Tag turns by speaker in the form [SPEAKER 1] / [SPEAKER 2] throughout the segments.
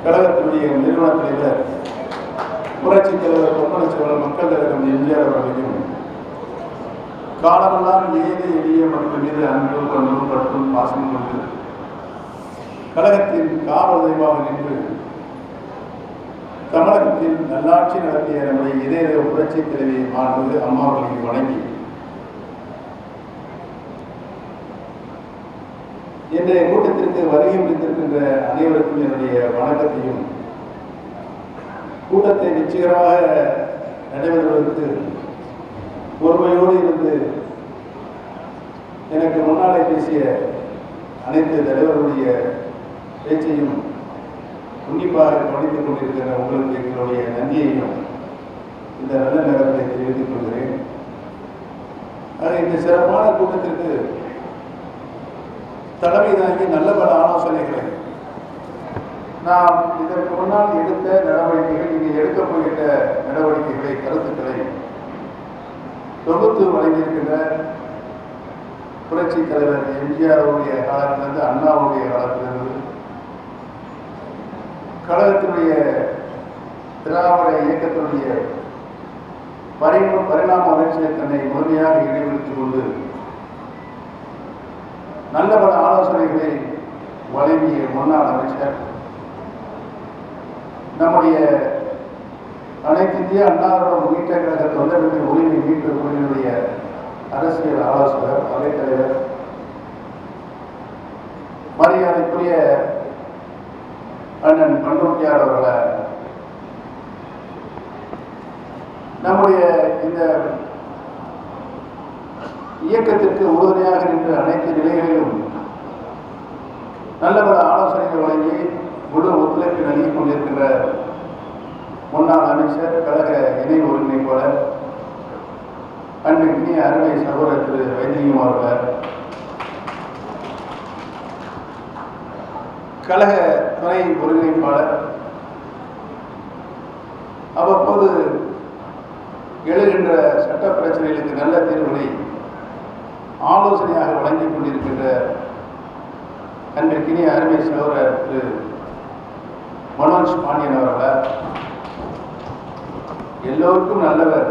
[SPEAKER 1] கழகத்தினுடைய நிறுவன தலைவர் புரட்சித் தலைவர் கொப்பனச்சோழர் மக்கள் கழகம் எம்ஜிஆர் அவர்களையும் காலமெல்லாம் ஏழை எளிய மக்கள் மீது அன்பும் பண்பும் பற்றும் பாசம் கொண்டு கழகத்தின் காவல் தெய்வமாக நின்று தமிழகத்தில் நல்லாட்சி நடத்திய நம்முடைய இதய புரட்சி தலைவி மாண்பு அம்மா அவர்களை வணங்கி இன்றைய கூட்டத்திற்கு வருகை முடித்திருக்கின்ற அனைவருக்கும் என்னுடைய வணக்கத்தையும் கூட்டத்தை வெற்றிகரமாக நடைபெறுவதற்கு பொறுமையோடு இருந்து எனக்கு முன்னாலே பேசிய அனைத்து தலைவர்களுடைய பேச்சையும் உன்னிப்பாக கவனித்துக் கொண்டிருக்கிற உங்களுக்கு எங்களுடைய நன்றியையும் இந்த நல்ல நேரத்தை தெரிவித்துக் கொள்கிறேன். இந்த சிறப்பான கூட்டத்திற்கு தலைமை தாங்கி நல்ல பல ஆலோசனைகளை நாம் இதற்கு முன்னால் எடுத்த நடவடிக்கைகள் இங்கே எடுக்கப் போகின்ற நடவடிக்கைகளை கருத்துக்களை தொகுத்து வழங்கியிருக்கின்ற புரட்சி தலைவர் எம்ஜிஆருடைய காலத்திலிருந்து அண்ணாவுடைய காலத்திலிருந்து கழகத்தினுடைய திராவிட இயக்கத்தினுடைய பரிணாம வளர்ச்சியை தன்னை முழுமையாக ஈடுபடுத்திக் கொண்டு நல்ல பல ஆலோசனைகளை வழங்கிய முன்னாள் அமைச்சர் நம்முடைய அனைத்து இந்திய அண்ணா முன்னேற்ற கழக தொண்டர்களின் உரிமை மீட்பு குழுவினுடைய அரசியல் ஆலோசகர் அவைத்தலைவர் மரியாதைக்குரிய அண்ணன் பண்ருட்டியார் அவர்களை நம்முடைய இந்த இயக்கத்திற்கு உறுதுணையாக நின்று அனைத்து நிலைகளிலும் நல்ல பல ஆலோசனைகள் வழங்கி முழு ஒத்துழைப்பு நல்கி கொண்டிருக்கின்ற முன்னாள் அமைச்சர் கழக இணை ஒருங்கிணைப்பாளர் அன்பிற்கினிய அருமை சகோதரர் திரு வைத்திலிங்கம் அவர்கள், கழக துணை ஒருங்கிணைப்பாளர், அவ்வப்போது எழுகின்ற சட்ட பிரச்சனைகளுக்கு நல்ல தீர்வுகளை ஆலோசனையாக வழங்கிக் கொண்டிருக்கின்ற அன்பிற்கினிய அருமை சகோதரர் திரு மனோஜ் பாண்டியன் அவர்கள், எல்லோருக்கும் நல்லவர்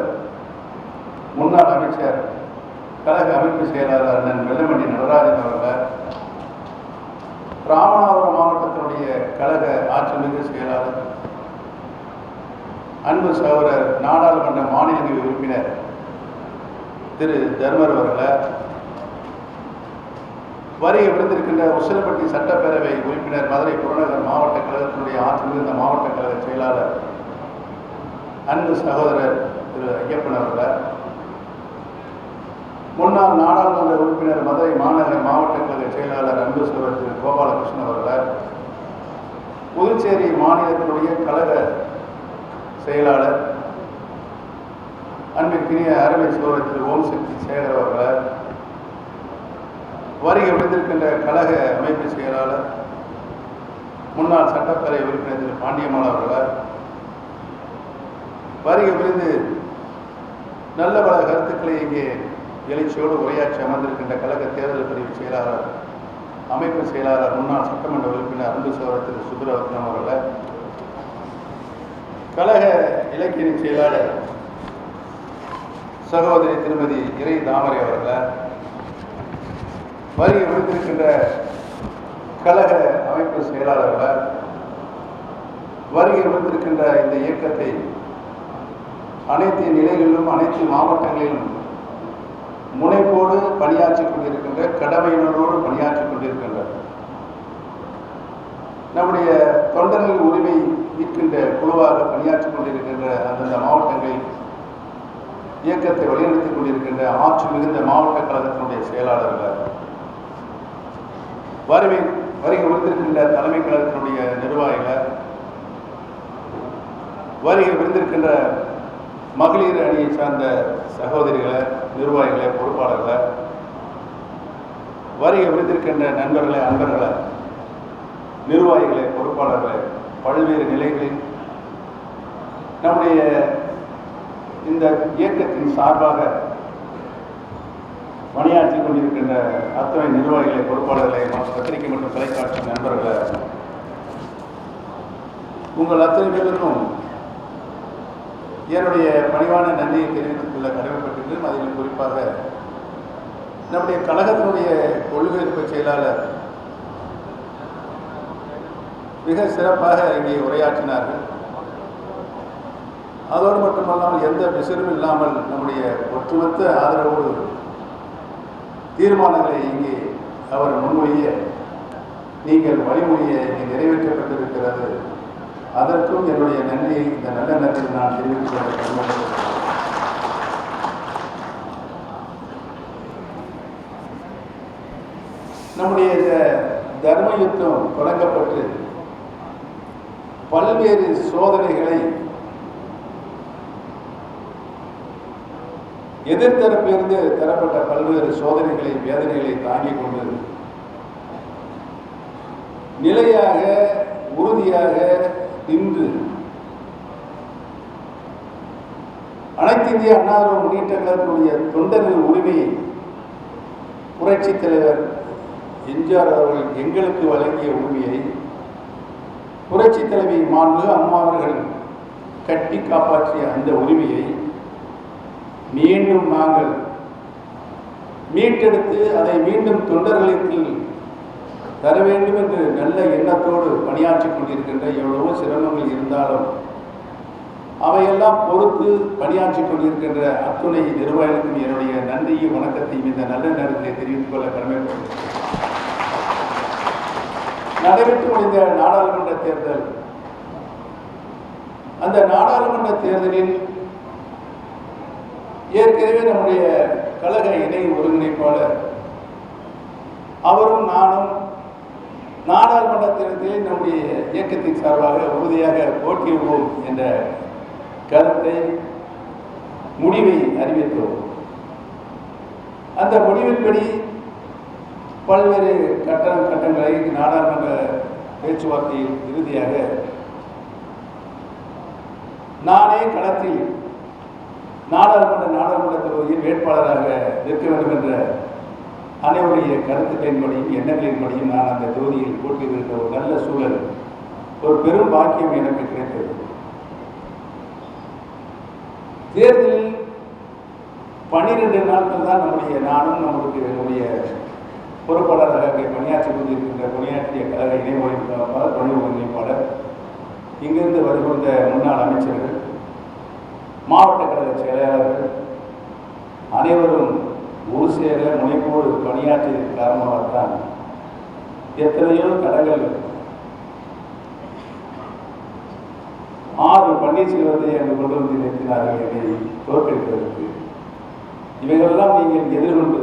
[SPEAKER 1] முன்னாள் அமைச்சர் கழக அமைப்பு செயலாளர் அண்ணன் வெள்ளமண்டி நடராஜன் அவர்கள், ராமநாதபுரம் மாவட்டத்தினுடைய கழக ஆட்சிமிகு செயலாளர் அன்பு சகோதரர் நாடாளுமன்ற மாநிலங்களவை உறுப்பினர் திரு தர்மர் அவர்கள், வருகை விடுத்திருக்கின்ற உசிலம்பட்டி சட்டப்பேரவை உறுப்பினர் மதுரை புறநகர் மாவட்ட கழகத்தினுடைய ஆட்சிமிகுந்த மாவட்ட கழக செயலாளர் அன்பு சகோதரர் திரு ஐயப்பன் அவர்கள், முன்னாள் நாடாளுமன்ற உறுப்பினர் மதுரை மாநகர மாவட்ட கழக செயலாளர் அன்பு சகோதரர் திரு கோபாலகிருஷ்ணன் அவர்கள், புதுச்சேரி மாநிலத்தினுடைய கழக செயலாளர் அன்பிற்கினிய அருமை சகோதரர் திரு ஓம் சக்தி சேகர் அவர்கள், வருகை விடுத்திருக்கின்ற கழக அமைப்பு செயலாளர் முன்னாள் சட்டப்பேரவை உறுப்பினர் திரு பாண்டியம்மாள் அவர்கள், வருகை விருந்து நல்ல பல கருத்துக்களை இங்கே எழுச்சியோடு உரையாற்றி அமர்ந்திருக்கின்ற கழக தேர்தல் பிரிவு செயலாளர் அமைப்பு செயலாளர் முன்னாள் சட்டமன்ற உறுப்பினர் அன்பு சகோதரர் திரு சுப்ரவத்னம் அவர்கள், கழக இலக்கிய செயலாளர் சகோதரி திருமதி இறை தாமரை அவர்கள், வருகை விடுத்திருக்கின்ற கழக அமைப்பு செயலாளர்கள், வருகை விடுத்திருக்கின்ற இந்த இயக்கத்தை அனைத்து நிலைகளிலும் அனைத்து மாவட்டங்களிலும் முனைப்போடு பணியாற்றிக் கொண்டிருக்கின்ற கடமையினரோடு பணியாற்றிக் கொண்டிருக்கின்ற நம்முடைய தொண்டர்கள் உரிமை மீட்கின்ற குழுவாக பணியாற்றிக் கொண்டிருக்கின்ற அந்தந்த மாவட்டங்களில் இயக்கத்தை வழிநடத்திக் கொண்டிருக்கின்ற ஆட்சி மிகுந்த மாவட்ட கழகத்தினுடைய செயலாளர்கள், வருகை விடுத்திருக்கின்ற தலைமை கழகத்தினுடைய நிர்வாகிகள், வருகை விடுத்திருக்கின்ற மகளிர் அணியை சார்ந்த சகோதரிகளை, நிர்வாகிகளை, பொறுப்பாளர்களை, வருகை விடுத்திருக்கின்ற நண்பர்களை, அன்பர்களை, நிர்வாகிகளை, பொறுப்பாளர்களை, பல்வேறு நிலைகளில் நம்முடைய இந்த இயக்கத்தின் சார்பாக பணியாற்றிக் கொண்டிருக்கின்ற அத்தனை நிர்வாகிகளை, பொறுப்பாளர்களை, பத்திரிகை மற்றும் தொலைக்காட்சி நண்பர்களை உங்கள் அத்தனை பேருக்கும் என்னுடைய பணிவான நன்றியை தெரிவித்துக் கொள்ள கடமைப்பட்டிருக்கிறேன். அதில் குறிப்பாக நம்முடைய கழகத்தினுடைய கொள்கையேற்பு செயலாளர் மிக சிறப்பாக இங்கே உரையாற்றினார்கள். அதோடு மட்டுமல்லாமல் எந்த பிசரும் இல்லாமல் நம்முடைய ஒட்டுமொத்த ஆதரவோடு தீர்மானங்களை இங்கே அவர் முன்மொழிய நீங்கள் வழிமொழியை இங்கே நிறைவேற்றப்பட்டிருக்கிறது. அதற்கும் என்னுடைய நன்றியை இந்த நல்ல நேரத்தில் நான் தெரிவித்துக் கொள்ள நம்முடைய இந்த தர்ம யுத்தம் தொடங்கப்பட்டு பல்வேறு சோதனைகளை எதிர்த்தரப்பிலிருந்து தரப்பட்ட பல்வேறு சோதனைகளை வேதனைகளை தாங்கிக் கொண்டு நிலையாக உறுதியாக நின்று அனைத்து இந்திய அண்ணா திராவிட முன்னேற்ற கழகத்தினுடைய தொண்டர்கள் உரிமையை புரட்சித் தலைவர் எம்ஜிஆர் அவர்கள் எங்களுக்கு வழங்கிய உரிமையை புரட்சி தலைவி மாண்பு அம்மா அவர்கள் கட்டி காப்பாற்றிய அந்த உரிமையை மீண்டும் நாங்கள் மீட்டெடுத்து அதை மீண்டும் தொண்டர்களுக்கு தர வேண்டும் என்று நல்ல எண்ணத்தோடு பணியாற்றிக் கொண்டிருக்கின்ற எவ்வளவோ சிரமங்கள் இருந்தாலும் அவையெல்லாம் பொறுத்து பணியாற்றிக் கொண்டிருக்கின்ற அத்துணை நிர்வாகிகளுக்கும் என்னுடைய நன்றியும் வணக்கத்தையும் இந்த நல்ல நேரத்தை தெரிவித்துக் கொள்ள கடமைப்பட்டிருக்கிறேன். நடைபெற்று முடிந்த நாடாளுமன்ற தேர்தல், அந்த நாடாளுமன்ற தேர்தலில் ஏற்கனவே நம்முடைய கழக இணை ஒருங்கிணைப்பாளர் அவரும் நானும் நாடாளுமன்ற தேர்தலில் நம்முடைய இயக்கத்தின் சார்பாக உறுதியாக போட்டியிடுவோம் என்ற கருத்தை முடிவை அறிவித்தோம். அந்த முடிவின்படி பல்வேறு கட்டங்களை நாடாளுமன்ற பேச்சுவார்த்தையில் இறுதியாக நானே களத்தில் நாடாளுமன்ற தொகுதியில் வேட்பாளராக நிற்க வேண்டும் என்ற அனைவருடைய கருத்துக்களின்படியும் எண்ணங்களின்படியும் நான் அந்த தொகுதியில் போட்டியிடுகின்ற ஒரு நல்ல சூழல், ஒரு பெரும் பாக்கியம் எனக்கு கிடைத்தது. தேர்தலில் 12 நாட்கள் தான் நம்முடைய பொறுப்பாளராக பணியாற்றி கொண்டிருக்கின்ற பணியாற்றிய கழக இணை ஒருங்கிணைப்பாளர், துணை ஒருங்கிணைப்பாளர், இங்கிருந்து வருகின்ற முன்னாள் அமைச்சர்கள், மாவட்ட கழக செயலாளர்கள் அனைவரும் ஒரு சேர முனைப்போடு பணியாற்றியதன் காரணமாகத்தான் எத்தனையோ தடங்கள் 6 பன்னீர்செல்வத்தை அங்கு கொண்டு வந்து நிறுத்தினார்கள் என்னை தோற்கடிப்பதற்கு. இவைகளெல்லாம் நீங்கள் எதிர்கொண்டு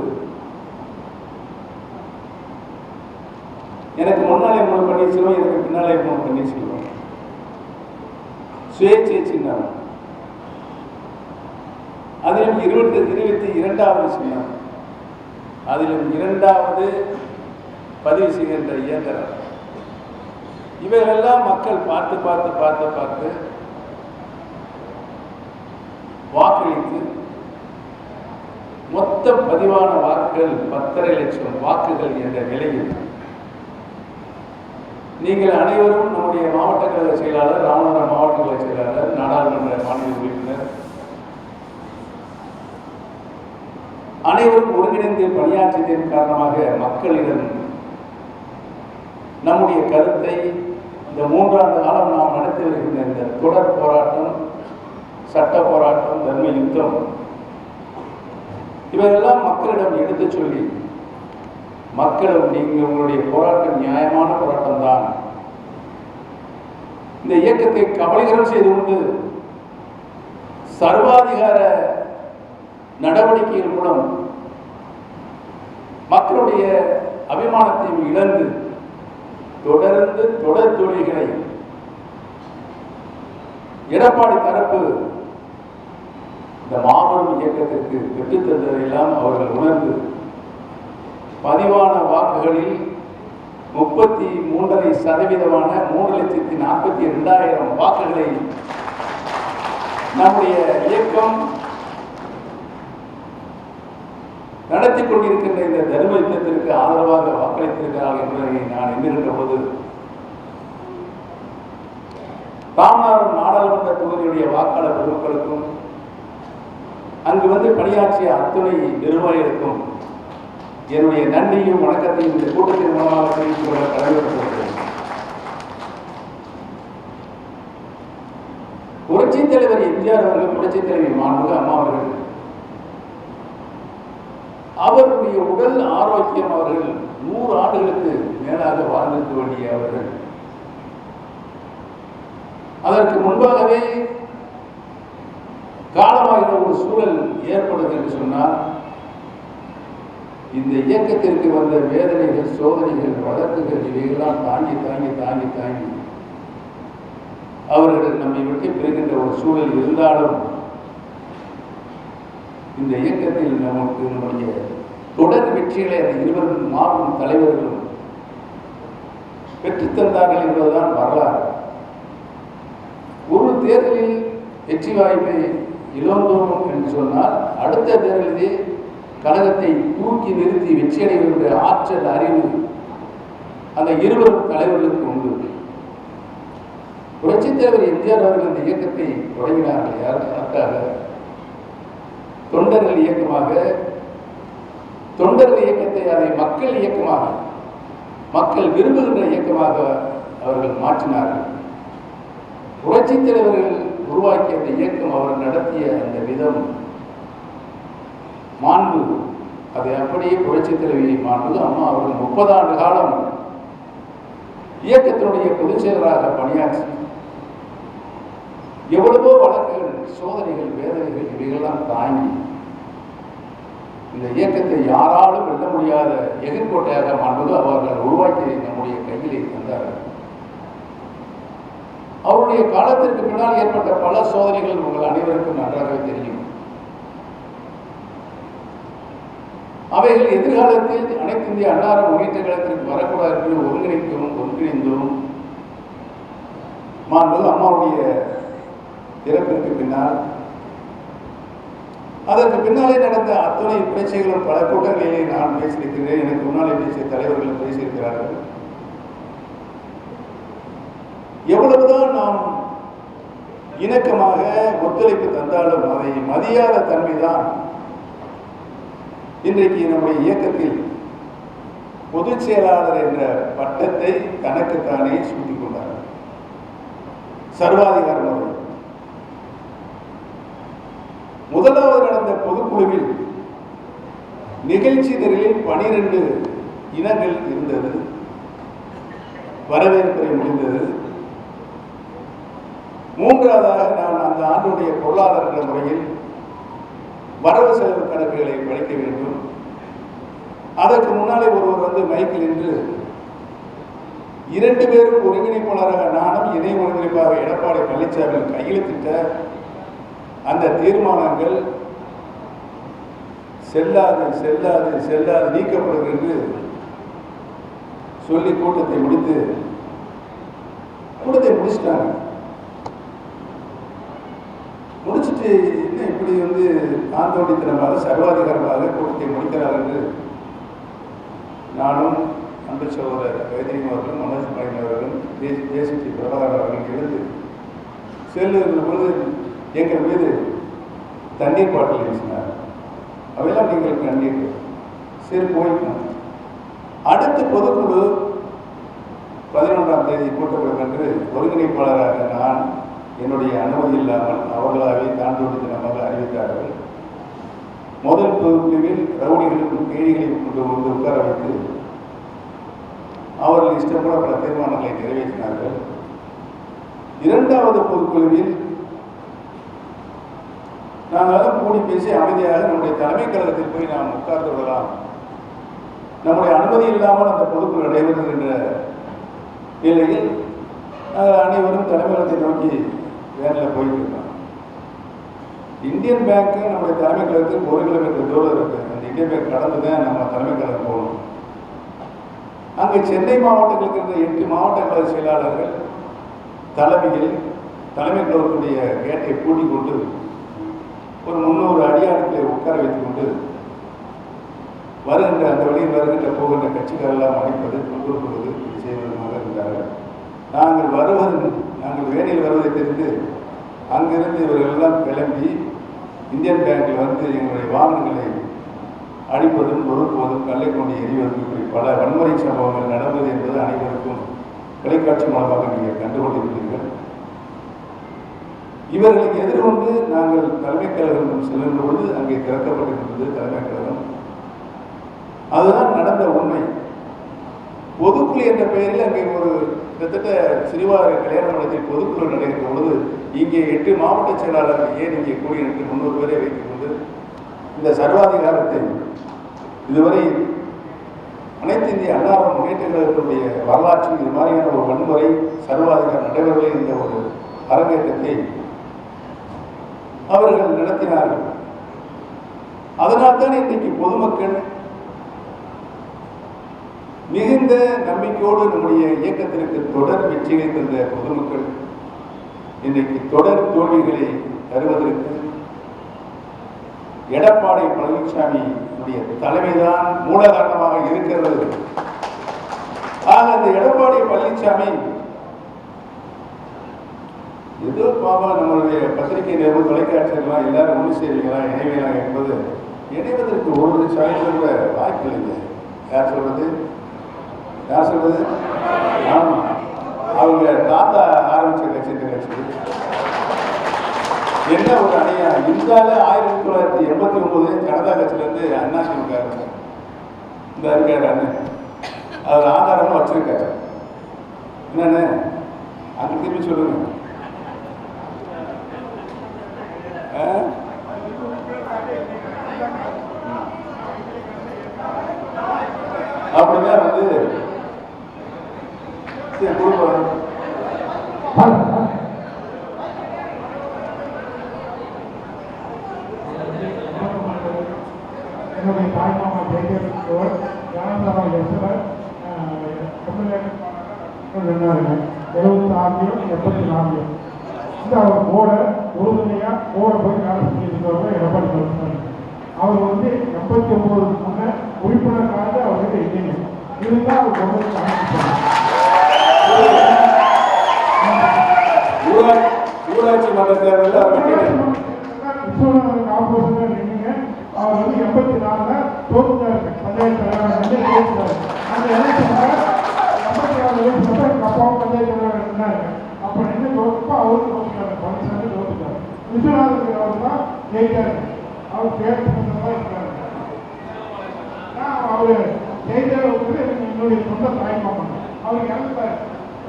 [SPEAKER 1] எனக்கு முன்னாலே 3 பன்னீர்செல்வம், எனக்கு பின்னாலே 3 பன்னீர்செல்வம், சுயேட்சை சின்னம், அதிலும் 22வது சின்னம், அதிலும் 2வது பதிவு செய்கின்ற இயந்திரம். இவைகளெல்லாம் மக்கள் பார்த்து வாக்களித்து மொத்த பதிவான வாக்குகள் 10.5 லட்சம் வாக்குகள் என்ற நிலையில் நீங்கள் அனைவரும் நம்முடைய மாவட்ட கழக செயலாளர், ராமநாதபுரம் மாவட்ட கழக செயலாளர், நாடாளுமன்ற மாநில உறுப்பினர் அனைவரும் ஒருங்கிணைந்து பணியாற்றியதன் காரணமாக மக்களிடம் நம்முடைய கருத்தை இந்த 3 ஆண்டு காலம் நாம் நடத்தி வருகின்ற இந்த தொடர் போராட்டம், சட்ட போராட்டம், தர்ம யுத்தம், இவையெல்லாம் மக்களிடம் எடுத்து சொல்லி மக்களும் நீங்கள் உங்களுடைய போராட்டம் நியாயமான போராட்டம் தான், இந்த இயக்கத்தை கபலீகரம் செய்து கொண்டு சர்வாதிகார நடவடிக்கைகள் மூலம் மக்களுடைய அபிமானத்தையும் இழந்து தொடர்ந்து தொடர் தோல்விகளை எடப்பாடி தரப்பு இந்த மாபெரும் இயக்கத்திற்கு பெற்றுத்தந்ததையெல்லாம் அவர்கள் உணர்ந்து பதிவான வாக்குகளில் 33.5% 3,42,000 வாக்குகளை நம்முடைய இயக்கம் நடத்தி கொண்டிருக்கின்ற இந்த தர்ம யுத்தத்திற்கு ஆதரவாக வாக்களித்திருக்கிறார்கள் என்பதை நான் எண்ணுகின்ற போது ராமநாதபுரம் நாடாளுமன்ற தொகுதியுடைய வாக்காளர் பெருமக்களுக்கும் அங்கு வந்து பணியாற்றிய அத்துணை நிர்வாகிகளுக்கும் என்னுடைய நன்றியும் வணக்கத்தையும் இந்த கூட்டத்தின் மூலமாக தெரிவித்துக் கொள்ள கடமைப்பட்டிருக்கிறேன். புரட்சித் தலைவர் எம்ஜிஆர் அவர்கள், புரட்சித் தலைவி மாண்புமிகு அம்மா அவர்கள், அவர்களுடைய உடல் ஆரோக்கியம், அவர்கள் 100 ஆண்டுகளுக்கு மேலாக வாழ்ந்திருக்க வேண்டிய அவர்கள், அதற்கு முன்பாகவே காலமாக ஒரு சூழல் ஏற்படுது என்று சொன்னால், இந்த இயக்கத்திற்கு வந்த வேதனைகள், சோதனைகள், வழக்குகள் இவையெல்லாம் தாங்கி தாங்கி தாங்கி தாங்கி அவர்கள் நம்மை விட்டு பெறுகின்ற ஒரு சூழல் இருந்தாலும், இந்த இயக்கத்தில் நமக்கு நம்முடைய தொடர் வெற்றிகளை அந்த 20 மாபெரும் தலைவர்களும் பெற்றுத்தந்தார்கள் என்பதுதான் வரலாறு. ஒரு தேர்தலில் வெற்றி வாய்ப்பை இழந்தோம் என்று சொன்னால், அடுத்த தேர்தலிலே கழகத்தை தூக்கி நிறுத்தி வெற்றியடைகின்ற ஆற்றல், அறிவு அந்த 20 தலைவர்களுக்கு உண்டு. புரட்சித் தலைவர் எம்ஜிஆர் அவர்கள் இந்த இயக்கத்தை தொடங்கினார்கள். யாருக்காக? தொண்டர்கள் இயக்கமாக, தொண்டர்கள் இயக்கத்தை அதை மக்கள் இயக்கமாக, மக்கள் விரும்புகின்ற இயக்கமாக அவர்கள் மாற்றினார்கள். புரட்சித் தலைவர்கள் உருவாக்கிய அந்த இயக்கம், அவர் நடத்திய அந்த விதம், மாண்பு, அதை அப்படியே புரட்சித் தலைவி மாண்பு அம்மா அவர்கள் 30 ஆண்டு காலம் இயக்கத்தினுடைய பொதுச் செயலராக பணியாற்றி எவ்வளவோ வழக்குகள், சோதனைகள், வேதனைகள் இவைகளெல்லாம் தாங்கி இந்த இயக்கத்தை யாராலும் வெல்ல முடியாத எதிர்கோட்டையாக மாண்புமிகு அவர்கள் உருவாக்கி நம்முடைய கையிலே தந்தார்கள். அவருடைய காலத்திற்கு பின்னால் ஏற்பட்ட பல சோதனைகள் உங்கள் அனைவருக்கும் நன்றாகவே தெரியும். அவைகள் எதிர்காலத்தில் அனைத்து இந்திய அன்னார முன்னேற்ற கழகத்திற்கு வரக்கூடாது என்று ஒருங்கிணைந்தும் மாண்புமிகு அம்மாவுடைய இறப்பிற்கு பின்னால், அதற்கு பின்னாலே நடந்த அத்துணை பிரச்சனைகளும் பல கூட்டங்களிலே நான் பேசியிருக்கிறேன். எனக்கு முன்னாலே பேசிய தலைவர்களும் பேசியிருக்கிறார்கள். எவ்வளவுதான் நாம் இணக்கமாக ஒத்துழைப்பு தந்தாலும் அதை மதியாத தன்மைதான் இன்றைக்கு நம்முடைய இயக்கத்தில் பொதுச் செயலாளர் என்ற பட்டத்தை தனக்குத்தானே சூட்டிக் கொண்டார். சர்வாதிகார முறை. முதலாவது நடந்த பொதுக்குழுவில் நிகழ்ச்சி நிரலில் 12 இனங்கள் இருந்தது. வரவேற்புரை முடிந்தது. மூன்றாவதாக நான் அந்த ஆண்டுடைய பொருளாதார முறையில் வரவு செலவு கணக்குகளை படிக்க வேண்டும். அதற்கு முன்னாலே ஒருவர் வந்து மைக்கில் நின்று 2 பேரும் ஒருங்கிணைப்பாளராக நானும், இணை ஒருங்கிணைப்பாக எடப்பாடி பழனிசாமி கையெழுத்திட்ட அந்த தீர்மானங்கள் செல்லாது செல்லாது செல்லாது நீக்கப்படும் என்று சொல்லி கூட்டத்தை முடிச்சிட்டாங்க. முடிச்சுட்டு என்ன இப்படி வந்து ஆந்தோடித்தனமாக சர்வாதிகாரமாக கூட்டத்தை முடிக்கிறார் என்று நானும் அன்பு சகோதரர் வைத்தியம் அவர்களும், மனோஜ் பாண்டியன் அவர்களும், தேசிய பிரபாகர் அவர்களும் எழுந்து செல்லுகின்ற பொழுது எங்கள் மீது தண்ணீர் பாட்டில் வீசினார். அவையெல்லாம் நீங்கள் கண்ணீர். சரி, போயிட்டோம். அடுத்த பொதுக்குழு 11ஆம் தேதி கூட்டப்படும் என்று ஒருங்கிணைப்பாளராக நான் என்னுடைய அனுமதி இல்லாமல் அவர்களாகவே தாண்டோடித்தனமாக அறிவித்தார்கள். முதல் பொதுக்குழுவில் ரவுடிகளுக்கும் கேடிகளையும் கொண்டு வந்து உட்கார வைத்து அவர்கள் இஷ்டப்பட பல தீர்மானங்களை நிறைவேற்றினார்கள். 2வது பொதுக்குழுவில் நாங்கள் கூடி பேசி அமைதியாக நம்முடைய தலைமை கழகத்தில் போய் நாம் உட்கார்ந்து விடலாம், நம்முடைய அனுமதி இல்லாமல் அந்த பொதுக்குழு நடைபெறுகின்ற நிலையில் அனைவரும் தலைமையகத்தை நோக்கி வேனில் போயிட்டு இருக்கோம். இந்தியன் பேங்க் நம்முடைய தலைமை கழகத்தில் 1 கிலோமீட்டர் தூரம் இருக்கு. அந்த இந்தியன் பேங்க் கடந்து தான் நம்ம தலைமை கழகம் போகணும். அங்கே சென்னை மாவட்டங்களுக்கு இருந்த 8 மாவட்ட கழக செயலாளர்கள், தலைமைகள் தலைமை கழகத்துடைய கேட்டை பூட்டிக் கொண்டு ஒரு 300 அடியாட்களை உட்கார வைத்துக் கொண்டு வருகின்ற அந்த வழியில் வருகின்ற போகின்ற கட்சிகளெல்லாம் அழைப்பது, கொண்டு வருவது, செய்வதுமாக இருந்தார்கள். நாங்கள் வேனில் வருவதை வைத்திருந்து அங்கிருந்து இவர்கள் எல்லாம் கிளம்பி இந்தியன் பேங்கில் வந்து எங்களுடைய வாகனங்களை அடிப்பதும் நொறுக்குவதும் கல்லை கொண்டு எரிவதும் இப்படி பல வன்முறை சம்பவங்கள் நடந்தது என்பது அனைவருக்கும் தொலைக்காட்சி மூலமாக நீங்கள் கண்டுகொண்டிருக்கிறீர்கள். இவர்களை எதிர்கொண்டு நாங்கள் தலைமைக் கழகம் செல்கின்ற பொழுது அங்கே திறக்கப்பட்டிருந்தது தலைமைக் கழகம். அதுதான் நடந்த உண்மை. பொதுக்குழு என்ற பெயரில் அங்கே ஒரு கிட்டத்தட்ட சிறுவாறு கல்யாண மண்டலத்தில் பொதுக்குழு நடைபெற்ற பொழுது இங்கே 8 மாவட்ட செயலாளர்கள் ஏன் இங்கே கூடி நின்று 300 பேரை வைத்துக் கொண்டு இந்த சர்வாதிகாரத்தை இதுவரை அனைத்து இந்திய அண்ணா முன்னேற்ற கழகத்தினுடைய வரலாற்றில் இது மாதிரியான ஒரு வன்முறை சர்வாதிகாரம் நடைபெறவில்லை என்ற ஒரு அரங்கேற்றத்தை அவர்கள் நடத்தினார்கள். அதனால்தான் இன்றைக்கு பொதுமக்கள் மிகுந்த நம்பிக்கையோடு நம்முடைய இயக்கத்திற்கு தொடர் வெற்றிகளை தந்த பொதுமக்கள் இன்றைக்கு தொடர் தோல்விகளை தருவதற்கு எடப்பாடி பழனிசாமி தலைமைதான் மூல காரணமாக இருக்கிறது. ஆக அந்த எடப்பாடி பழனிசாமி ஏதோ பாபா நம்மளுடைய பத்திரிகை நிறுவனம் தொலைக்காட்சியெல்லாம் எல்லாரும் ஒன்று சேருவீங்களா இணைவீங்களா என்பது இணைவதற்கு ஒரு சாயத்தில் கூட வாய்ப்பு இல்லைங்க. யார் சொல்றது? ஆமா, அவங்க தாத்தா ஆரம்பிச்ச கட்சி இந்த கட்சி என்ன ஒரு அணியா இந்தியாவில் 1989 ஜனதா கட்சியிலேருந்து அண்ணா திமுக இந்த இருக்காரு அண்ணன் அவர் ஆதாரமாக வச்சிருக்காரு. என்னன்னு அங்கே திரும்பி சொல்லுங்க. அப்படிதான் வந்து குடும்பம்
[SPEAKER 2] என்னுடைய தாய்மாமா ஜெயதேவர் ஜனதாதள எஸ்எல் இருந்தாருங்க 76 84 இந்த அவர் போட உறுதுணையாக போட போய் வேலை செஞ்சுருக்கிறவங்க எடப்பாடி பழனிசாமி. அவர் வந்து 89 முன்னே உறுப்பினருக்காக அவர் வந்து இல்லைங்க இருந்தால் அவர் கொண்டு
[SPEAKER 1] ஊராட்சி மன்ற தேர்தலில்
[SPEAKER 2] விஸ்வநாதன் காப்போசன் நின்றுங்க. அவர் வந்து 84 தோற்றுட்டாரு பஞ்சாயத்து தலைவர் தோற்றுட்டாரு. அந்த எலெக்ஷன்ல 86 அப்பாவும் பஞ்சாயத்து தலைவர் இருந்தாரு. அப்போ நின்று தோற்றப்போ அவருக்கு தோற்றுட்டாரு. பழனிசாமி தோற்றுட்டாரு. விஸ்வநாதன் அவர் தான் ஜெயித்தாரு. அவர் பேர் தான் இருக்காரு. அவரு ஜெயதேவருக்கு எனக்கு என்னுடைய சொந்த தாய்மாமன். அவர் இறந்தார்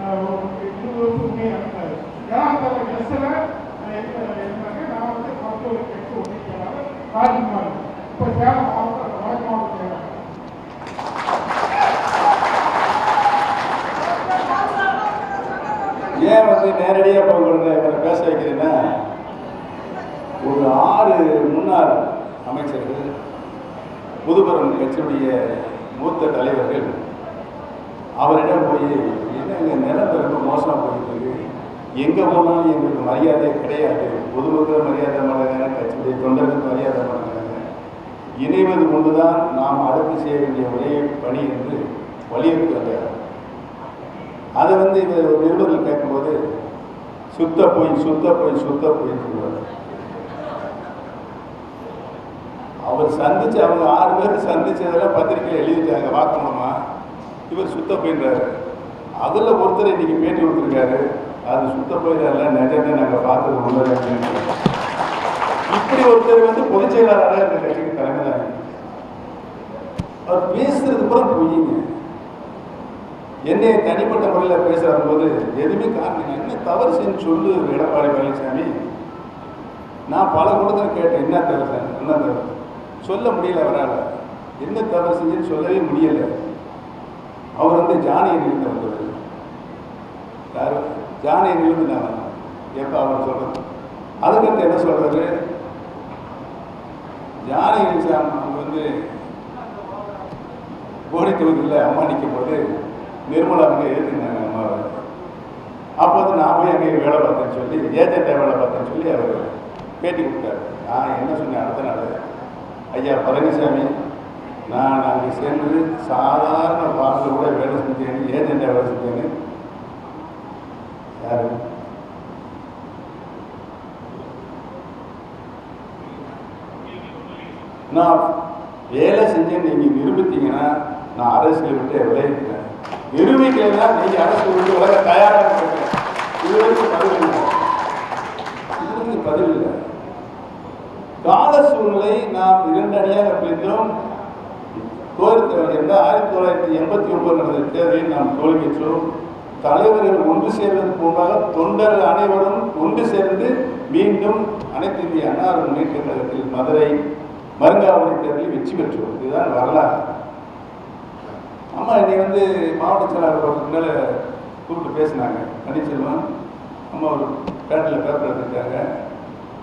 [SPEAKER 2] 20 வருஷம் முன்னே இறந்தார். ஜனதாதள எஸ்எல் இருந்தாங்க. நான் வந்து மருத்துவ கட்சி ஒன்றியர் ராஜ்குமார். இப்போ சேலம் மாவட்ட வடக்கு மாவட்ட செயலாளர்.
[SPEAKER 1] ஏன் வந்து நேரடியாக போகிறத இவரை பேச வைக்கிறேன்னா ஒரு 6 முன்னாள் அமைச்சர்கள் புதுபெரும் கட்சியுடைய மூத்த தலைவர்கள் அவரிடம் போய் என்ன எங்கள் நிலத்தை ரொம்ப மோசமாக போயிட்டு இருக்கு, எங்கே போனாலும் எங்களுக்கு மரியாதை கிடையாது, பொதுமக்கள் மரியாதை பண்ணுறாங்க, கட்சியுடைய தொண்டர்கள் மரியாதை பண்ணுறாங்க, இணைவது கொண்டுதான் நாம் அடுத்து செய்ய வேண்டிய ஒரே பணி என்று வலியுறுத்தி வந்தார். அதை வந்து இவர் ஒரு நிருபர்கள் கேட்கும்போது சுத்த போய் சொல்லுவார். அவர் சந்திச்சு அவங்க 6 பேர் சந்திச்சதெல்லாம் பத்திரிகையில் எழுதிட்டாங்க வாக்குமூலமா. இவர் சுத்த போயின்றாரு. அதில் ஒருத்தர் இன்னைக்கு பேட்டி கொடுத்துருக்காரு, அது சுத்த போயிடல நிஜமே நாங்கள் பார்த்தது உண்மை. இப்படி ஒருத்தர் வந்து பொதுச் செயலாளராக இந்த கட்சிக்கு தலைமை தான். அவர் பேசுறது கூட பொய்யுங்க. என்னை தனிப்பட்ட முறையில் பேச வரும்போது எதுவுமே காரணம் என்ன தவறு செஞ்சு சொல்லு எடப்பாடி பழனிசாமி. நான் பல கூட்டத்தில் கேட்டேன், என்ன தவறு சொல்ல முடியல, அவரால் என்ன தவறு செஞ்சுன்னு சொல்லவே முடியலை. அவர் வந்து ஜானகியிலிருந்து வந்தவர். யார் ஜானகியிலிருந்து நான் எப்போ அவர் சொல்கிறது. அதுக்கடுத்து என்ன சொல்கிறாரு, ஜானகி சாமி அவங்க வந்து கோடி தொகுதியில் அம்மா நிற்கும் போது நிர்மலா அங்கே ஏற்றுனாங்க அம்மாவை. அப்போ வந்து நான் போய் அங்கே வேலை பார்த்தேன்னு சொல்லி ஏஜென்ட்டாக வேலை பார்த்தேன்னு சொல்லி அவர் பேட்டி கொடுத்தாரு. நான் என்ன சொன்னேன் அடுத்த நாள், ஐயா பழனிசாமி நான் அங்கே சேர்ந்து சாதாரண வார்டில் கூட வேலை செஞ்சேன்னு ஏஜென்ட்டாக வேலை செஞ்சேன்னு. யாரு நான் வேலை செஞ்சேன்னு நீங்கள் நிரூபித்தீங்கன்னா நான் அரசியல் விட்டு விளைவிக்கிறேன். நிரூபிக்கலைன்னா நீங்கள் அரசியல் விட்டு விலக தயாராக இருக்கேன். இது வரைக்கும் பதில் இல்லை. பதில் இல்லை. கால சூழ்நிலை நாம் 2 அணியாக பிரிந்தோம். 1989 நடந்த தேர்தலில் நாம் தோல்வியுற்றோம். தலைவர்கள் ஒன்று சேர்வதற்கு முன்பாக தொண்டர்கள் அனைவரும் ஒன்று சேர்ந்து மீண்டும் அனைத்து இந்திய அண்ணா முன்னேற்ற கழகத்தில் மதுரை மருங்காவூர் தேர்தலில் வெற்றி பெற்றோம். இதுதான் வரலாறு. அம்மா என்னை மாவட்ட செயலாளர் முன்னால் கூப்பிட்டு பேசினாங்க. பன்னீர்செல்வம் அம்மா ஒரு பேட்டில் பேப்பர் எடுத்துட்டாங்க.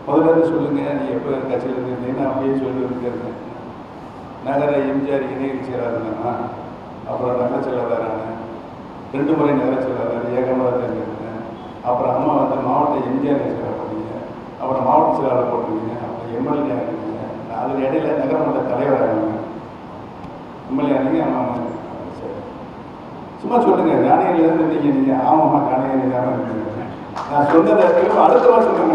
[SPEAKER 1] முதல்ல சொல்லுங்கள், நீ எப்போ கட்சியில் இருந்தீங்கன்னா அப்படியே சொல்லி இருக்கிறேன். நகர எம்ஜிஆர் இணையல் செயலாளர்னா, அப்புறம் நகர செயலாளரான 2 முறை நகர செயலாளர் ஏகமாக தேர்ந்தெடுத்தேன். அப்புறம் அம்மா மாவட்ட எம்ஜிஆர் செயலாளர் பண்ணீங்க, அப்புறம் மாவட்ட செயலாளர் போட்டுருவீங்க, அப்புறம் எம்எல்ஏ ஆகிருக்கீங்க. நான் அதில் இடையில நகரமன்ற தலைவர் ஆகிங்க, எம்எல்ஏ ஆனீங்க. அம்மா சரி சும்மா சொல்லுங்க, காணியிலேருந்து நீங்கள் ஆமாம்மா காணியை தான் இருக்கீங்க. நான் சொன்னதை திரும்ப அடுத்த வாரம் சொல்லுங்க.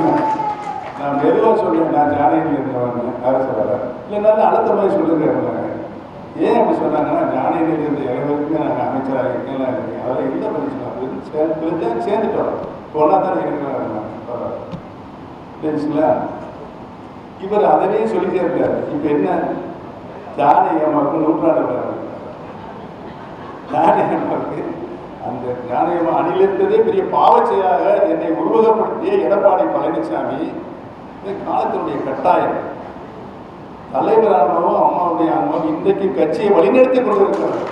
[SPEAKER 1] நான் மெதுவாக சொல்லுவேன், நான் ஜானகியில் இருந்தவங்க நகர செயலாளர் இல்லைனாலும் அடுத்த மாதிரி சொல்லுங்க. ஏன் அப்படி சொன்னாங்கன்னா, ஜானகியில் இருந்த இளைவருக்கு நாங்கள் அமைச்சராக இருக்கேன்லாம் இருக்கேன். அதில் இல்லை பண்ணிச்சுக்கலாம் சேர்ந்துட்டோம். ஒன்றா தான் இருக்கிறாங்களா. இவர் அதவே சொல்லிட்டே இருக்காரு. இப்போ என்ன, ஜானகி அம்மாவுக்கு 100 ஜானகி அம்மாவுக்கு அந்த ஜானகி அம்மா அணிலிருந்ததே பெரிய பாவச்சையாக என்னை உருவகப்படுத்திய எடப்பாடி பழனிசாமி காலத்தினுடைய கட்டாயம். தலைவரானவும் அம்மாவுடைய அம்மாவும் இன்றைக்கு கட்சியை வழிநடத்திக் கொண்டிருக்கிறார்.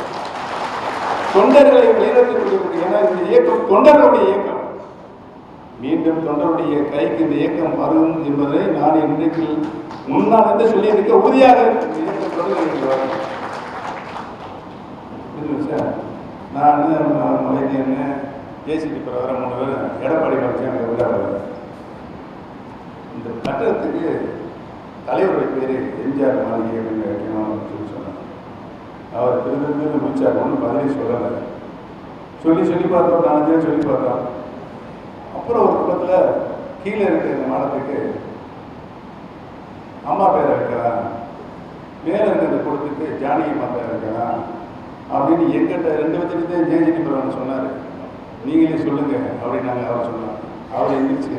[SPEAKER 1] தொண்டர்களை வழிநடத்திக் கொண்டிருக்கிறது. ஏன்னா இந்த இயக்கம் தொண்டர்களுடைய இயக்கம். மீண்டும் தொண்டருடைய கைக்கு இந்த இயக்கம் வரும் என்பதை நான் இன்றைக்கு முன்னால் சொல்லியிருக்க உறுதியாக இயக்கம் தொடர்ந்து நான் மலைக்கு பேசிட்டு இப்போ வர 3 பேர் எடப்பாடி பழனிசாமி அங்கே உள்ளார். இந்த கட்டடத்துக்கு தலைவருடைய பேர் எம்ஜிஆர் மாளிகை அப்படின்னு வைக்கணும்னு சொன்னார். அவர் திரும்ப முடிச்சார். ஒன்றும் பதிலே சொல்லலை. சொல்லி பார்த்தோம், 4 பேர் சொல்லி பார்த்தோம். அப்புறம் ஒரு பக்கத்தில் கீழே இருக்கிற இந்த மாடத்துக்கு அம்மா பேரை வைக்கலாம், மேலே இருக்கிறத கொடுத்துட்டு ஜானகி அம்மா பேரை வைக்கலாம் அப்படின்னு எங்கிட்ட 2 பேர்த்துக்கிட்டே ஜேஜிடி பிரவன் சொன்னார். நீங்களே சொல்லுங்க அப்படின்னு நாங்கள் அவர் சொன்னார். அவர் எந்திரிச்சு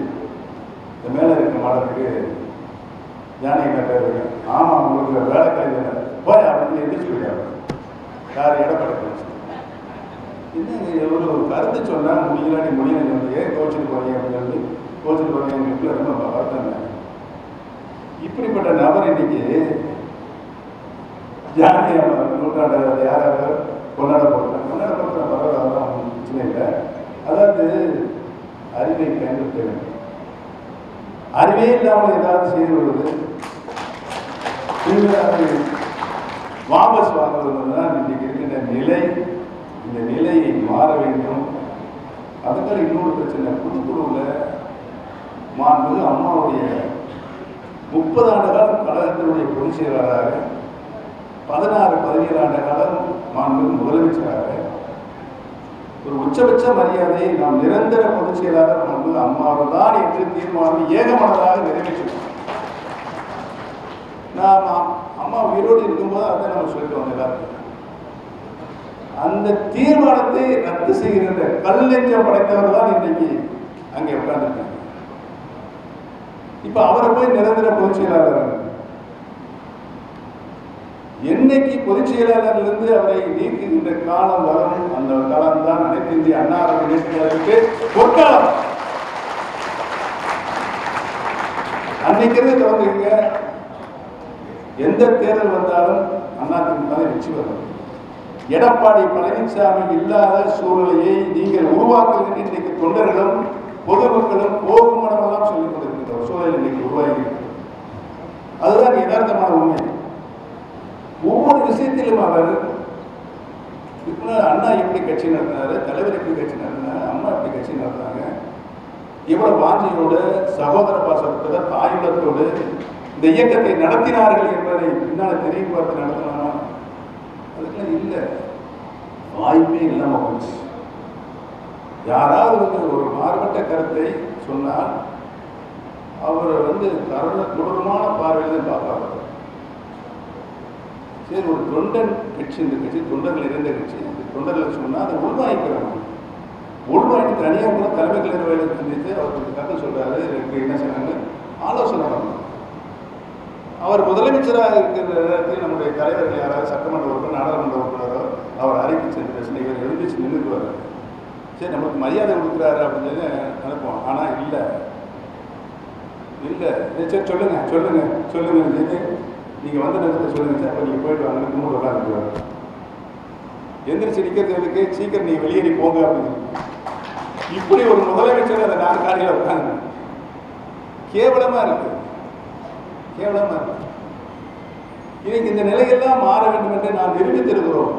[SPEAKER 1] இந்த மேலே இருக்கிற மாடத்துக்கு ஜானகி அம்மா பேர் வைக்க. ஆமாம், உங்களுக்கு வேலை கிடையாது போய் அப்படின்னு எந்திரிச்சு போயிட்டார். யார்? எடப்பாடி பழனிசாமி. என்னங்க எவ்வளோ ஒரு கருத்து சொன்னால் முடியலாடி முடியல, ஏன் கோச்சிட்டு போறீங்க அப்படின்னு சொல்லி கோச்சிட்டு போறீங்க ரொம்ப வருத்தம். இப்படிப்பட்ட நபர் இன்னைக்கு ஜானகி 100 யாராவது கொண்டாடப்படுறாங்க. பரவாயில்ல, பிரச்சனை இல்லை. அதாவது அறிவை பயன்படுத்த வேண்டும். அறிவே இல்லாமல் ஏதாவது செய்து வருவது, வாபஸ் வாங்குவது தான் இன்றைக்கு இருக்கின்ற நிலை. இந்த நிலையை மாற வேண்டும். அதுக்காக இன்னொரு பிரச்சனை, புதுக்குழுவில் மாண்பு அம்மாவுடைய 30 ஆண்டு காலம் கழகத்தினுடைய பொதுச் செயலாளராக, 16-17 ஆண்டு காலம் மாண்பு முதலமைச்சராக ஒரு உச்சபட்ச மரியாதையை நாம் நிரந்தர பொதுச் செயலாளர் மாண்பு அம்மாவில் தான் என்று தீர்மானம் ஏகமனதாக நிறைவேற்றோம். நாம் அம்மா உயிரோடு இருக்கும்போது அதை நம்ம சொல்லிட்டு வந்த எல்லாருக்கும் அந்த தீர்மானத்தை ரத்து செய்கின்ற கல்லெஞ்சம் படைத்தவர் தான் இன்றைக்கு அங்கே உட்கார்ந்துருக்காங்க. இப்ப அவரை போய் நிரந்தர பொதுச் செயலாளர் என்னைக்கு பொதுச் செயலாளரிலிருந்து அவரை நீக்குகின்ற காலம் வரும். அந்த காலம் தான் அனைத்து இந்திய அண்ணா முன்னேற்றத்திற்கு பொற்காலம். அன்னைக்கு தொடங்குங்க. எந்த தேர்தல் வந்தாலும் அதிமுக வெற்றி வரும். எடப்பாடி பழனிசாமி இல்லாத சூழ்நிலையை நீங்கள் உருவாக்குகின்ற இன்றைக்கு தொண்டர்களும் பொதுமக்களும் போகுமனமெல்லாம் சொல்லிக் கொண்டிருக்கின்ற ஒரு சூழல் இன்னைக்கு உருவாகி, அதுதான் யதார்த்தமான உண்மை. ஒவ்வொரு விஷயத்திலும் அவர் அண்ணா எப்படி கட்சி நடத்தினாரு, தலைவர் எப்படி கட்சி நடத்தினார், அம்மா எப்படி கட்சி நடத்தினாங்க, எவ்வளவு வாஞ்சியோடு சகோதர பாசத்தோட தாயுடத்தோடு இந்த இயக்கத்தை நடத்தினார்கள் என்பதை பின்னால் தெரிய பார்த்து நடத்தினாரா? அதுக்கெல்லாம் இல்லை, வாய்ப்பே இல்லாமல் போச்சு. யாராவது ஒரு மாறுபட்ட கருத்தை சொன்னால் அவர் கொடூரமான பார்வையில் பார்ப்பாங்க. சரி, ஒரு தொண்டன் கட்சி, இந்த கட்சி தொண்டர்கள் இருந்த கட்சி, அந்த தொண்டர்கள் சொன்னால் அதை உள்வாங்கிக்கிறோம். உள்வாங்கி தனியாக கூட தலைமை கலைஞர் வேலை சந்தித்து அவர் கொஞ்சம் கருத்து சொல்கிறாரு. எனக்கு என்ன சொன்னாங்க, ஆலோசனை பண்ணணும். அவர் முதலமைச்சராக இருக்கிற நேரத்தில் நம்முடைய தலைவர்கள் யாராவது சட்டமன்ற உறுப்பினர், நாடாளுமன்ற உறுப்பினரோ அவர் அறிக்கை சென்று பேசின இவர் எழுந்திச்சு நின்றுக்குவார். சரி, நமக்கு மரியாதை கொடுக்குறாரு அப்படின்னு நினைப்போம். ஆனால் இல்லை, சரி சொல்லுங்க நீங்கள் வந்து நிறுத்த சொல்லுங்க சார், அப்போ நீங்கள் போயிட்டு வாங்க, கும்பிட்டு உட்காந்துக்குவார். எந்திரிச்சு நிற்கிறதுக்கு சீக்கிரம் நீங்கள் வெளியேறி போங்க அப்படின்னு. இப்படி ஒரு முதலமைச்சர் அந்த 4 காலையில் உட்காந்து கேவலமாக இருக்கு. இன்னைக்கு இந்த நிலையெல்லாம் மாற வேண்டும் என்று நாம் நிரூபித்திருக்கிறோம்.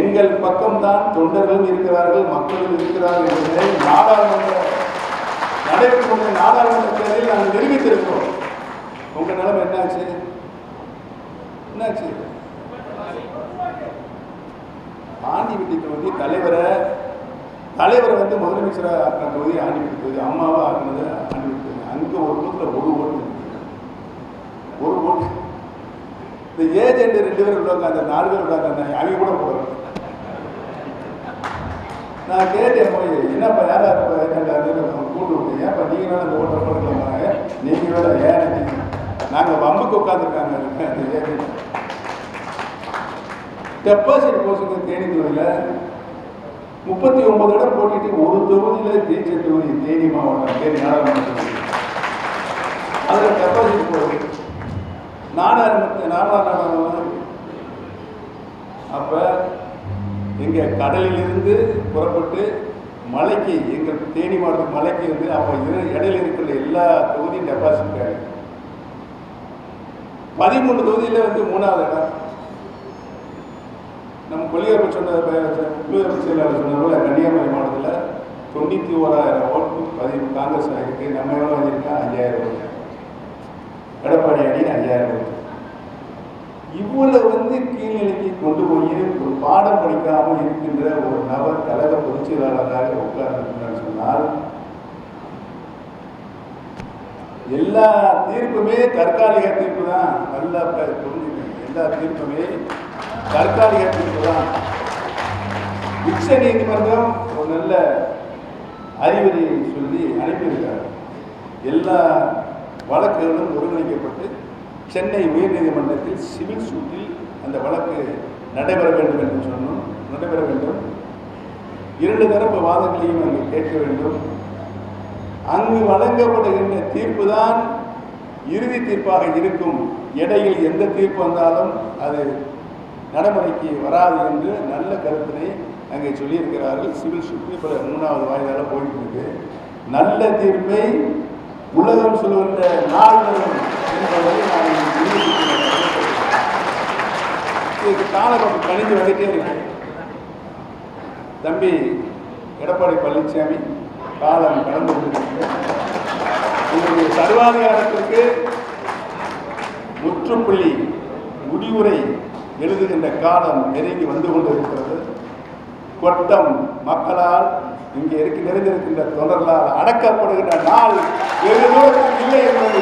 [SPEAKER 1] எங்கள் பக்கம்தான் தொண்டர்களும் இருக்கிறார்கள், மக்களும் இருக்கிறார்கள் என்பதை நடைபெற்ற நாடாளுமன்ற தேர்தலில் நாங்கள் நிரூபித்திருக்கிறோம். உங்க நிலைமை என்னாச்சு? ஆண்டிவிட்டி தொகுதி தலைவரை வந்து முதலமைச்சராக ஆக்கின தொகுதி ஆண்டிவிட்டி தொகுதி, அம்மாவை ஆக்கினது ஆண்டிவிட்டி தொகுதி. அங்கே ஒரு பூத்தில் ஒரு ஓட்டு இந்த ஏஜென்ட் 2 பேர் உள்ளவங்க, அந்த 4 பேர் உட்காந்து அவங்க கூட போடுறாங்க. நான் கேட்டேன் போய், என்னப்பா யாரா கூட்டு விட்டீங்க, அப்போ நீங்களும் அந்த ஓட்டை போட்டுக்கலாமாங்க, நீங்கள் வேற ஏன் நாங்கள் வம்புக்கு உட்காந்துருக்காங்க. அந்த ஏஜென்ட் டெபாசிட் போச்சுங்க. தேனி தொகுதியில் 39 இடம் போட்டிட்டு ஒரு தொகுதியில் ஜெயிச்ச தொகுதி தேனி மாவட்டம், தேனி நாடாளுமன்ற தொகுதி. அதில் டெபாசிட் போகுது நாடாளுமன்ற. அப்போ இங்கே கடலிலிருந்து புறப்பட்டு மலைக்கு, எங்கள் தேனி மாவட்டம் மலைக்கு வந்து அப்போ இடையில இருக்கிற எல்லா தொகுதியும் டெபாசிட் கிடையாது. 13 தொகுதியில் வந்து 3வது இடம். நம்ம கொள்ளியரப்பு செயலாளர் சொன்ன போல கன்னியாகுமரி மாவட்டத்தில் 91,000 ஓட்டு காங்கிரஸ் ஆகிருக்கு. நம்ம எவ்வளோ வாங்கியிருக்கோம்? 5,000 ஓட்டு. எடப்பாடி அணி 5,000 ஓட்டு. இவ்வளவு வந்து கீழ்நிலைக்கு கொண்டு போய் ஒரு பாடம் படிக்காமல் இருக்கின்ற ஒரு நபர் கழக பொதுச் செயலாளராக உட்கார்ந்து சொன்னால், எல்லா தீர்ப்புமே தற்காலிக தீர்ப்பு தான். நல்லா புரிஞ்சுக்கணும், எல்லா தீர்ப்புமே தற்காலிக தீர்ப்பு தான். உச்ச நீதிமன்றம் ஒரு நல்ல அறிவுரையை சொல்லி அனுப்பியிருக்கார். எல்லா வழக்குகளும் ஒருங்கிணைக்கப்பட்டு சென்னை உயர்நீதிமன்றத்தில் சிவில் சூட்டில் அந்த வழக்கு நடைபெற வேண்டும் என்று சொன்னோம். நடைபெற வேண்டும். 2 தரப்பு வாதங்களையும் அங்கு கேட்க வேண்டும். அங்கு வழங்கப்படுகின்ற தீர்ப்பு தான் இறுதி தீர்ப்பாக இருக்கும். இடையில் எந்த தீர்ப்பு வந்தாலும் அது நடைமுறைக்கு வராது என்று நல்ல கருத்தினை அங்கே சொல்லியிருக்கிறார்கள். சிவில் சூட்டு இப்போ 3வது வாய்தால போயிட்டு இருக்கு. நல்ல தீர்ப்பை உலகம் சொல்லுகின்ற நாள் வரும் என்பதை நான் காலகட்டம் கணிந்து வந்துட்டே இருக்கு. தம்பி எடப்பாடி பழனிசாமி, காலம் கடந்து உங்களுடைய சர்வாதிகாரத்திற்கு முற்றுப்புள்ளி முடிவுரை எழுதுகின்ற காலம் நெருங்கி வந்து கொண்டிருக்கிறது. கொட்டம் மக்களால் இங்கே நிறைந்திருக்கின்ற தொண்டர்களால் அடக்கப்படுகின்ற நாள் வெகு தூரத்தில் இல்லை என்பது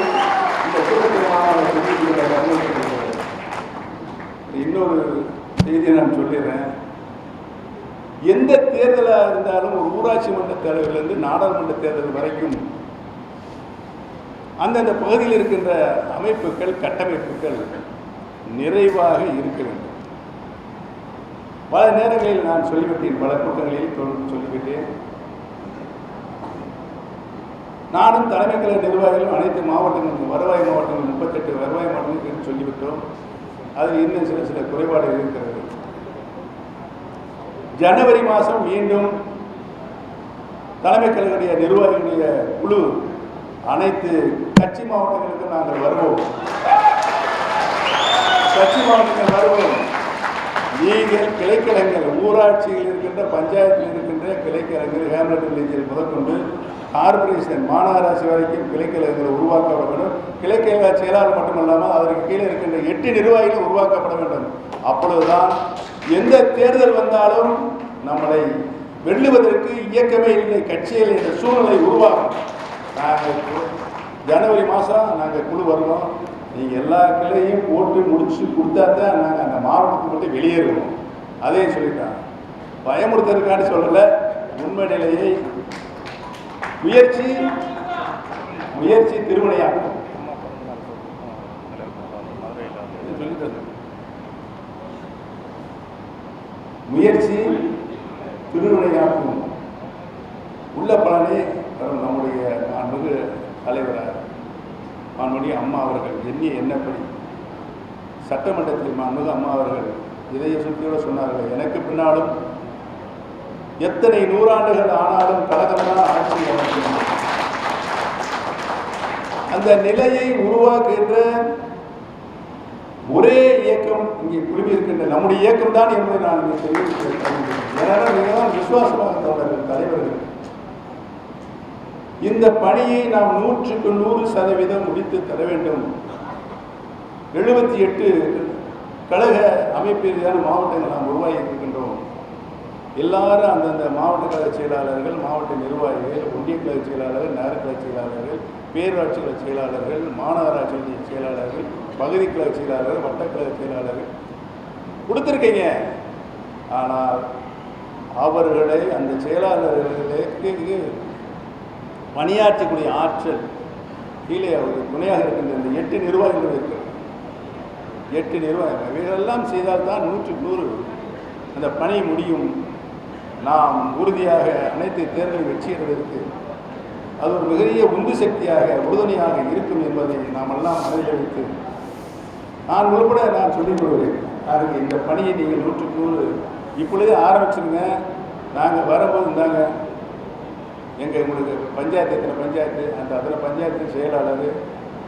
[SPEAKER 1] இந்த கூட்டத்தில் இன்னொரு செய்தியை நான் சொல்லிடுறேன். எந்த தேர்தலாக இருந்தாலும் ஒரு ஊராட்சி மன்ற தேர்தலிலிருந்து நாடாளுமன்ற தேர்தல் வரைக்கும் அந்தந்த பகுதியில் இருக்கின்ற அமைப்புகள், கட்டமைப்புகள் நிறைவாக இருக்க வேண்டும். பல நேரங்களில் நான் சொல்லிவிட்டேன், பல கூட்டங்களில் சொல்லிவிட்டேன். நானும் தலைமை கழக நிர்வாகிகளும் அனைத்து மாவட்டங்களுக்கும், வருவாய் மாவட்டங்கள் 38 வருவாய் மாவட்டங்களுக்கு சொல்லிவிட்டோம். அதில் இன்னும் சில குறைபாடுகள் இருக்கிறது. ஜனவரி மாதம் மீண்டும் தலைமை கழக நிர்வாகிகளுடைய குழு அனைத்து கட்சி மாவட்டங்களுக்கும் நாங்கள் வருவோம். கட்சி மாவட்டங்கள் வருவோம். நீங்கள் கிளைக்கழகங்கள், ஊராட்சியில் இருக்கின்ற, பஞ்சாயத்தில் இருக்கின்ற கிளைக்கழகங்கள், ஹேம்லெட் வில்லேஜில் முதற்கொண்டு கார்பரேஷன், மாநகராட்சி வரைக்கும் கிளைக்கழகங்கள் உருவாக்கப்பட வேண்டும். கிளைக்கழக செயலாளர் மட்டுமல்லாமல் அதற்கு கீழே இருக்கின்ற 8 நிர்வாகிகள் உருவாக்கப்பட வேண்டும். அப்பொழுதுதான் எந்த தேர்தல் வந்தாலும் நம்மளை வெல்லுவதற்கு இயக்கமே இல்லை, கட்சியில் என்ற சூழ்நிலை உருவாகும். நாங்கள் ஜனவரி மாதம் நாங்கள் குழு வருவோம். நீங்கள் எல்லா கிளையும் போட்டு முடிச்சு கொடுத்தா தான் நாங்கள் அந்த மாவட்டத்துக்கு மட்டும் வெளியேறுவோம். அதையும் சொல்லிட்டாங்க. பயமுறுத்தலுக்காண்டி சொல்லலை, உண்மை நிலையை முயற்சி திருவினையாக்கும் முயற்சி திருவினையாக்கும் உள்ள பலனை நம்முடைய மாண்புமிகு தலைவராக மாண்புமிகு அம்மா அவர்கள் எண்ணப்படி சட்டமன்றத்தில் மாண்புமிகு அம்மா அவர்கள் இதய சுத்தியோடு சொன்னார்கள், எனக்கு பின்னாலும் எத்தனை நூறாண்டுகள் ஆனாலும் கழகம்தான் ஆட்சி அமைக்கும். அந்த நிலையை உருவாக்குகின்ற ஒரே இயக்கம் இங்கே குழுமி இருக்கின்ற நம்முடைய இயக்கம் தான் என்பதை நான் இங்கே தெரிவிக்கிறேன். ஏன்னா நீங்கள் தான் விசுவாசமாக தோழர்கள் தலைவர்கள். இந்த பணியை நாம் 100% முடித்து தர வேண்டும். 78 கழக அமைப்பு ரீதியான மாவட்டங்கள் நாம் உருவாகி இருக்கின்றோம். எல்லாரும் அந்தந்த மாவட்ட கழக செயலாளர்கள், மாவட்ட நிர்வாகிகள், ஒன்றிய கழக செயலாளர்கள், நகர கழக செயலாளர்கள், பேரூராட்சி கழக செயலாளர்கள், மாநகராட்சி செயலாளர்கள், பகுதி கழக செயலாளர்கள், வட்டக்கழக செயலாளர்கள் கொடுத்துருக்கீங்க. ஆனால் அவர்களை அந்த செயலாளர்களுக்கு பணியாற்றக்கூடிய ஆற்றல் கீழே அவர்கள் துணையாக இருக்கின்ற இந்த 8 நிர்வாகிகள் இருக்கிறது. 8 நிர்வாகிகள் இவைகளெல்லாம் செய்தால்தான் 100% அந்த பணி முடியும். நாம் உறுதியாக அனைத்து தேர்தலை வெற்றியடைவதற்கு அது ஒரு மிகரிய உந்து சக்தியாக உறுதுணையாக இருக்கும் என்பதை நாம் எல்லாம் மனதில் வைத்து நான் உள்பட நான் சொல்லிக் கொள்கிறேன். அதுக்கு இந்த பணியை நீங்கள் 100% இப்பொழுதே ஆரம்பிச்சிருங்க. நாங்கள் வரும்போது இருந்தாங்க எங்கள் உங்களுக்கு பஞ்சாயத்து எத்தனை பஞ்சாயத்து அந்த அத்தனை பஞ்சாயத்து செயலாளர்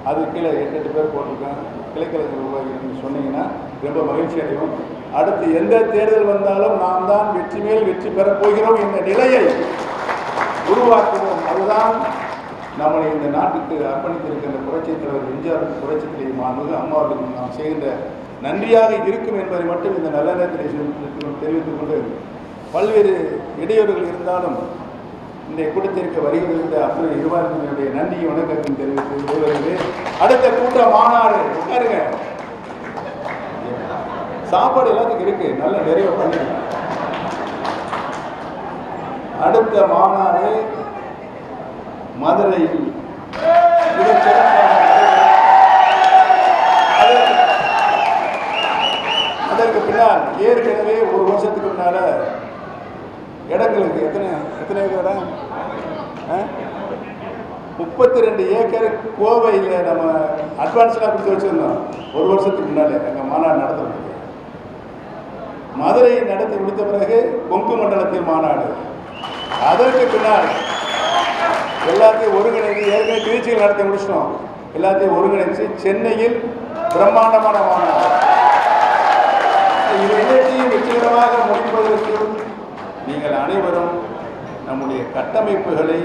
[SPEAKER 1] அது கீழே 8 பேர் போட்டிருக்கேன். கிளைக்கழக நிர்வாகிகள் சொன்னீங்கன்னா ரொம்ப மகிழ்ச்சி அடைவோம். அடுத்து எந்த தேர்தல் வந்தாலும் நாம் தான் வெற்றி மேல் வெற்றி பெறப் போகிறோம் என்ற நிலையை உருவாக்குவோம். அதுதான் நம்மளை இந்த நாட்டுக்கு அர்ப்பணித்திருக்கின்ற புரட்சித் தலைவர் எம்ஜிஆர் புரட்சித் தலைவர் மாண்புமிகு அம்மாவுக்கு நாம் செய்கின்ற நன்றியாக இருக்கும் என்பதை மட்டும் இந்த நல்ல நேரத்தில் தெரிவித்துக் கொண்டு பல்வேறு இடையூறுகள் இருந்தாலும் இன்றைய கூட்டத்திற்கு வருகிறது அத்தனை நிர்வாகிகளுடைய நன்றி வணக்கத்தையும் தெரிவித்து அடுத்த கூட்ட மாநாடு உட்காருங்க. சாப்பாடு எல்லாத்துக்கும் இருக்கு, நல்ல நிறைய பண்ணிருக்க. அடுத்த மாநாடு மதுரையில் அதற்கு பின்னால் ஏற்கனவே 1 வருஷத்துக்கு முன்னால இடங்களுக்கு எத்தனை இடம் 32 ஏக்கர் கோவையில் நம்ம அட்வான்ஸ்லாம் கொடுத்து வச்சுருந்தோம். 1 வருஷத்துக்கு முன்னாலே எங்கள் மாநாடு நடத்துறதுக்கு. மதுரை நடத்தி முடித்த பிறகு கொங்கு மண்டலத்தில் மாநாடு. அதற்கு பின்னால் எல்லாத்தையும் ஒருங்கிணைந்து ஏற்கனவே திருச்சியில் நடத்தி முடிச்சிட்டோம். எல்லாத்தையும் ஒருங்கிணைச்சு சென்னையில் பிரம்மாண்டமான மாநாடு. இது எல்லாத்தையும் வெற்றிகரமாக முடிப்பதற்கு நீங்கள் அனைவரும் நம்முடைய கட்டமைப்புகளை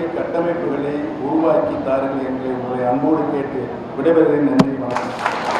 [SPEAKER 1] உருவாக்கி தாருங்கள் என்று உங்களை அன்போடு கேட்டு விடைபெறுகிறேன். நன்றி, வணக்கம்.